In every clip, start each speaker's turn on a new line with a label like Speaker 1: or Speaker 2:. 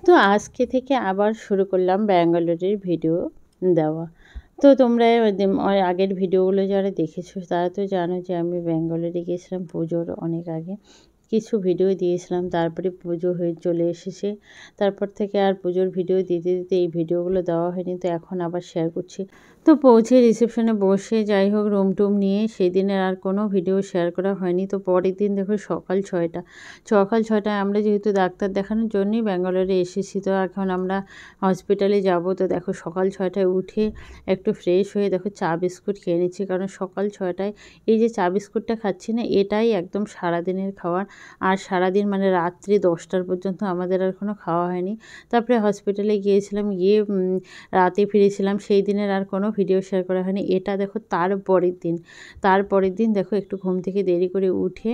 Speaker 1: তো আজকে থেকে আবার শুরু করলাম ব্যাঙ্গালোরের ভিডিও দেওয়া। তো তোমরা আগের ভিডিওগুলো যারা দেখেছো তারা তো জানো যে আমি ব্যাঙ্গালোরে গিয়েছিলাম পুজোর অনেক আগে। কিছু ভিডিও দিয়েছিলাম, তারপরে পুজো হয়ে চলে এসেছে। তারপর থেকে আর পুজোর ভিডিও দিতে দিতে এই ভিডিওগুলো দেওয়া হয়নি, তো এখন আবার শেয়ার করছি। তো পৌঁছে রিসেপশনে বসে যাই হোক রুম টুম নিয়ে সেদিনের আর কোনো ভিডিও শেয়ার করা হয়নি। তো পরের দিন দেখো সকাল 6টা, সকাল 6টায় আমরা যেহেতু ডাক্তার দেখানোর জন্যই ব্যাঙ্গালোরে এসেছি, তো এখন আমরা হসপিটালে যাব। তো দেখো সকাল 6টায় উঠে একটু ফ্রেশ হয়ে দেখো চা বিস্কুট খেয়ে নিচ্ছি, কারণ সকাল 6টায় এই যে চা বিস্কুটটা খাচ্ছি না, এটাই একদম সারাদিনের খাবার। আর সারাদিন মানে রাত্রি 10টার পর্যন্ত আমাদের আর কোনো খাওয়া হয়নি। তারপরে হসপিটালে গিয়েছিলাম, গিয়ে রাতে ফিরেছিলাম। সেই দিনের আর কোনো ভিডিও শেয়ার করা হয়নি। এটা দেখো তারপরের দিন দেখো একটু ঘুম থেকে দেরি করে উঠে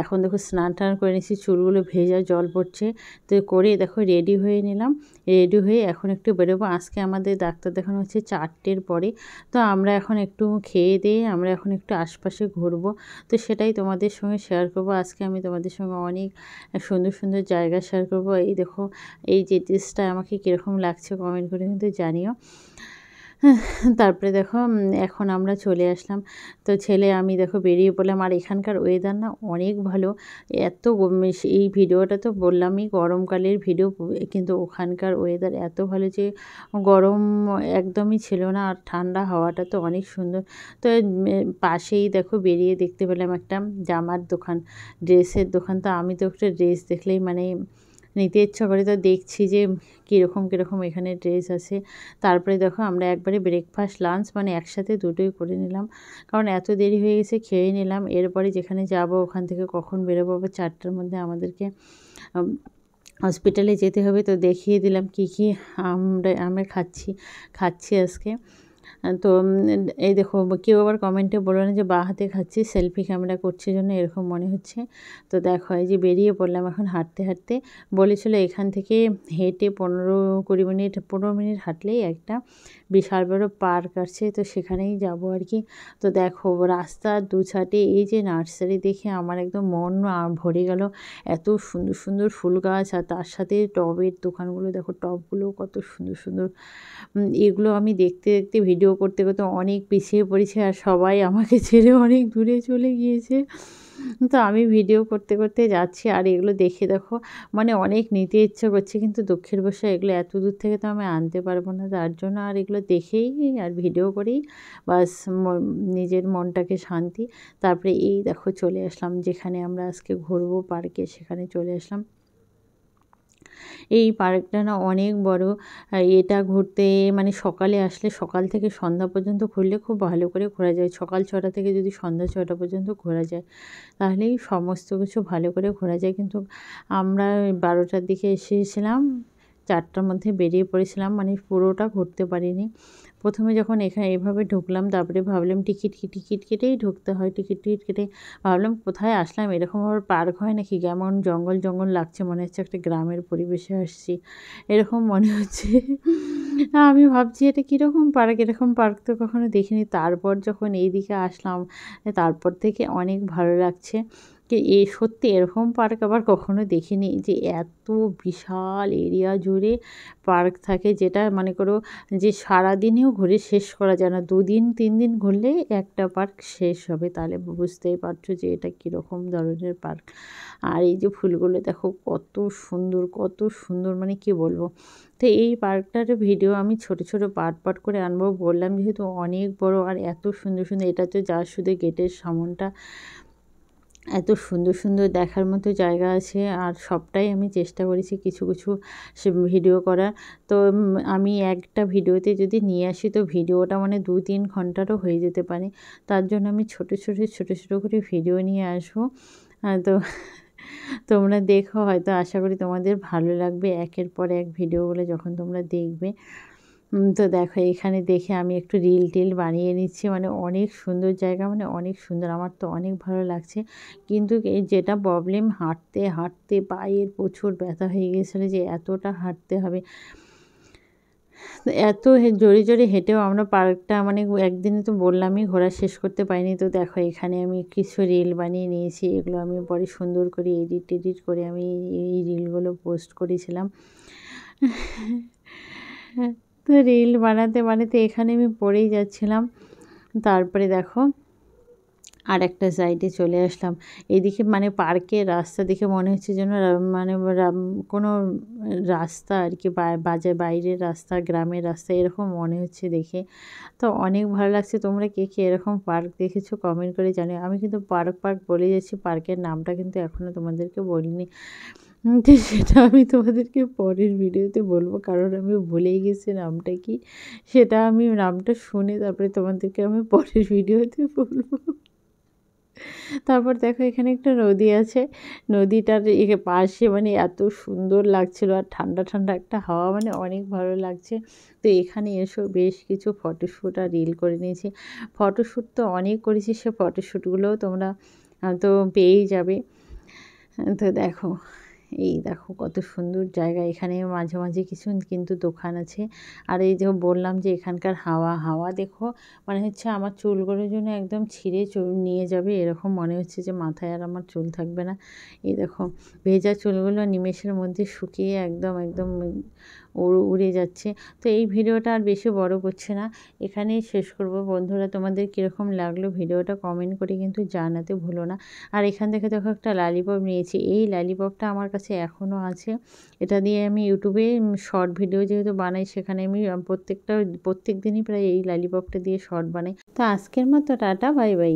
Speaker 1: এখন দেখো স্নান টান করে নিচ্ছি, চুলগুলো ভেজা জল পড়ছে। তো করে দেখো রেডি হয়ে নিলাম। রেডি হয়ে এখন একটু বেরোবো। আজকে আমাদের ডাক্তার দেখানো হচ্ছে 4টের পরে। তো আমরা এখন একটু খেয়ে দিয়ে আমরা এখন একটু আশপাশে ঘুরবো। তো সেটাই তোমাদের সঙ্গে শেয়ার করবো। আজকে আমি তোমাদের সঙ্গে অনেক সুন্দর সুন্দর জায়গা শেয়ার করবো। এই দেখো এই যে ড্রেসটা আমাকে কীরকম লাগছে কমেন্ট করে কিন্তু জানিও। তারপরে দেখো এখন আমরা চলে আসলাম। তো ছেলে আমি দেখো বেরিয়ে পড়লাম। আর এখানকার ওয়েদার না অনেক ভালো। এত এই ভিডিওটা তো বললামই গরমকালের ভিডিও, কিন্তু ওখানকার ওয়েদার এত ভালো যে গরম একদমই ছিল না, আর ঠান্ডা হাওয়াটা তো অনেক সুন্দর। তো পাশেই দেখো বেরিয়ে দেখতে পেলাম একটা জামার দোকান, ড্রেসের দোকান। তো আমি তো একটা ড্রেস দেখলেই মানে নিতে ইচ্ছা করে, তো দেখছি যে কীরকম এখানে ড্রেস আছে। তারপরে দেখো আমরা একবারে ব্রেকফাস্ট লাঞ্চ মানে একসাথে দুটোই করে নিলাম, কারণ এত দেরি হয়ে গেছে, খেয়ে নিলাম। এরপরে যেখানে যাব ওখান থেকে কখন বেরোবো, আবার 4টার মধ্যে আমাদেরকে হসপিটালে যেতে হবে। তো দেখিয়ে দিলাম কী কী আমরা খাচ্ছি আজকে। তো এই দেখো কেউ আবার কমেন্টে বললো না যে বাঁ হাতে খাচ্ছি, সেলফি ক্যামেরা করছে জন্য এরকম মনে হচ্ছে। তো দেখো এই যে বেরিয়ে পড়লাম এখন হাঁটতে হাঁটতে। বলেছিল এখান থেকে হেঁটে 15-20 মিনিট হাঁটলেই একটা বিশাল বড় পার্ক আছে, তো সেখানেই যাব আর কি। তো দেখো রাস্তার দু সাইডে এই যে নার্সারি দেখে আমার একদম মন ভরে গেল। এত সুন্দর সুন্দর ফুল গাছ, আর তার সাথে টবের দোকানগুলো দেখো, টবগুলো কত সুন্দর সুন্দর। এগুলো আমি দেখতে দেখতে ভিডিও করতে করতে অনেক পিছিয়ে পড়েছি, আর সবাই আমাকে ছেড়ে অনেক দূরে চলে গিয়েছে। তো আমি ভিডিও করতে করতে যাচ্ছি, আর এগুলো দেখে দেখো মানে অনেক নিতে ইচ্ছে করছে, কিন্তু দুঃখের বশে এগুলো এত দূর থেকে তো আমি আনতে পারবো না। তার জন্য আর এগুলো দেখেই আর ভিডিও করেই বাস নিজের মনটাকে শান্তি। তারপরে এই দেখো চলে আসলাম যেখানে আমরা আজকে ঘুরবো পার্কে, সেখানে চলে আসলাম। এই পার্কটা না অনেক বড়। এটা ঘুরতে মানে সকালে আসলে সকাল থেকে সন্ধ্যা পর্যন্ত ঘুরলে খুব ভালো করে ঘোরা যায়। সকাল 6টা থেকে যদি সন্ধ্যা 6টা পর্যন্ত ঘোরা যায় তাহলেই সমস্ত কিছু ভালো করে ঘোরা যায়। কিন্তু আমরা 12টার দিকে এসেছিলাম, 4টার মধ্যে বেরিয়ে পড়েছিলাম, মানে পুরোটা ঘুরতে পারিনি। প্রথমে যখন এখানে এভাবে ঢুকলাম তারপরে ভাবলাম টিকিট কেটেই ঢুকতে হয়। টিকিট কেটে ভাবলাম কোথায় আসলাম, এরকম আবার পার্ক হয় নাকি, কেমন জঙ্গল জঙ্গল লাগছে, মনে হচ্ছে একটা গ্রামের পরিবেশে আসছি এরকম মনে হচ্ছে। আমি ভাবছি এটা কীরকম পার্ক, এরকম পার্ক তো কখনো দেখিনি। তারপর যখন এইদিকে আসলাম তারপর থেকে অনেক ভালো লাগছে। সত্যি এরকম পার্ক আবার কখনো দেখিনি, যে এত বিশাল এরিয়া জুড়ে পার্ক থাকে, যেটা মনে করো যে সারাদিনেও ঘুরে শেষ করা যায় না। 2 দিন 3 দিন ঘুরলেই একটা পার্ক শেষ হবে। তাহলে বুঝতেই পারছো যে এটা কীরকম ধরনের পার্ক। আর এই যে ফুলগুলো দেখো কত সুন্দর মানে কি বলবো। তো এই পার্কটার ভিডিও আমি ছোট ছোট পার্ট করে আনবো বললাম, যেহেতু অনেক বড় আর এত সুন্দর সুন্দর। এটা তো যা শুধু গেটের সামনটা, এত সুন্দর সুন্দর দেখার মতো জায়গা আছে, আর সবটাই আমি চেষ্টা করেছি কিছু কিছু ভিডিও করার। তো আমি একটা ভিডিওতে যদি নিয়ে আসি তো ভিডিওটা মানে 2-3 ঘন্টারও হয়ে যেতে পারে। তার জন্য আমি ছোট করে ভিডিও নিয়ে আসবো। তো তোমরা দেখো, হয়তো আশা করি তোমাদের ভালো লাগবে একের পর এক ভিডিওগুলো যখন তোমরা দেখবে। তো দেখো এখানে দেখে আমি একটু রিল বানিয়ে নিচ্ছি, মানে অনেক সুন্দর জায়গা, মানে অনেক সুন্দর, আমার তো অনেক ভালো লাগছে। কিন্তু এই যেটা প্রবলেম, হাঁটতে হাঁটতে পায়ের প্রচুর ব্যথা হয়ে গিয়েছিলো, যে এতটা হাঁটতে হবে। এত জোরে জোরে হেঁটেও আমরা পার্কটা মানে একদিনে তো বললামই ঘোরা শেষ করতে পারিনি। তো দেখো এখানে আমি কিছু রিল বানিয়ে নিয়েছি, এগুলো আমি পরে সুন্দর করে এডিট করে আমি এই রিলগুলো পোস্ট করেছিলাম। তো রিল বানাতে বানাতে এখানে আমি পড়েই যাচ্ছিলাম। তারপরে দেখো আর একটা সাইডে চলে আসলাম। এদিকে মানে পার্কের রাস্তা দেখে মনে হচ্ছে যেন মানে কোনো রাস্তা আর কি, বাইরের রাস্তা, গ্রামের রাস্তা এরকম মনে হচ্ছে দেখে। তো অনেক ভালো লাগছে। তোমরা কে কে এরকম পার্ক দেখেছো কমেন্ট করে জানিও। আমি কিন্তু পার্ক পার্ক বলে যাচ্ছি, পার্কের নামটা কিন্তু এখনও তোমাদেরকে বলিনি। তো সেটা আমি তোমাদেরকে পরের ভিডিওতে বলবো, কারণ আমি ভুলেই গেছি নামটা কি। সেটা আমি নামটা শুনে তারপরে তোমাদেরকে আমি পরের ভিডিওতে বলবো। তারপর দেখো এখানে একটা নদী আছে, নদীটার পাশে মানে এত সুন্দর লাগছিল, আর ঠান্ডা ঠান্ডা একটা হাওয়া, মানে অনেক ভালো লাগছে। তো এখানে এসো বেশ কিছু ফটোশ্যুট আর রিল করে নিয়েছি। ফটোশ্যুট তো অনেক করেছি, সে ফটোশ্যুটগুলোও তোমরা তো পেয়েই যাবে। তো দেখো, এই দেখো কত সুন্দর জায়গা। এখানে মাঝে মাঝে কিছু কিন্তু দোকান আছে। আর এই যে বললাম যে এখানকার হাওয়া, হাওয়া দেখো মানে হচ্ছে আমার চুলগুলোর জন্য একদম ছিঁড়ে নিয়ে যাবে, এরকম মনে হচ্ছে যে মাথায় আর আমার চুল থাকবে না। এই দেখো ভেজা চুলগুলো নিমেষের মধ্যে শুকিয়ে একদম একদম উড়ে যাচ্ছে। তো এই ভিডিওটা আর বেশি বড় করছে না, এখানেই শেষ করব। বন্ধুরা তোমাদের কীরকম লাগলো ভিডিওটা কমেন্ট করে কিন্তু জানাতে ভুলো না। আর এখান থেকে দেখো একটা লালিপপ নিয়েছি, এই লালিপপটা আমার কাছে এখনও আছে। এটা দিয়ে আমি ইউটিউবে শর্ট ভিডিও যেহেতু বানাই, সেখানে আমি প্রত্যেক দিনই প্রায় এই লালিপপটা দিয়ে শর্ট বানাই। তো আজকের মতো টাটা, বাই বাই।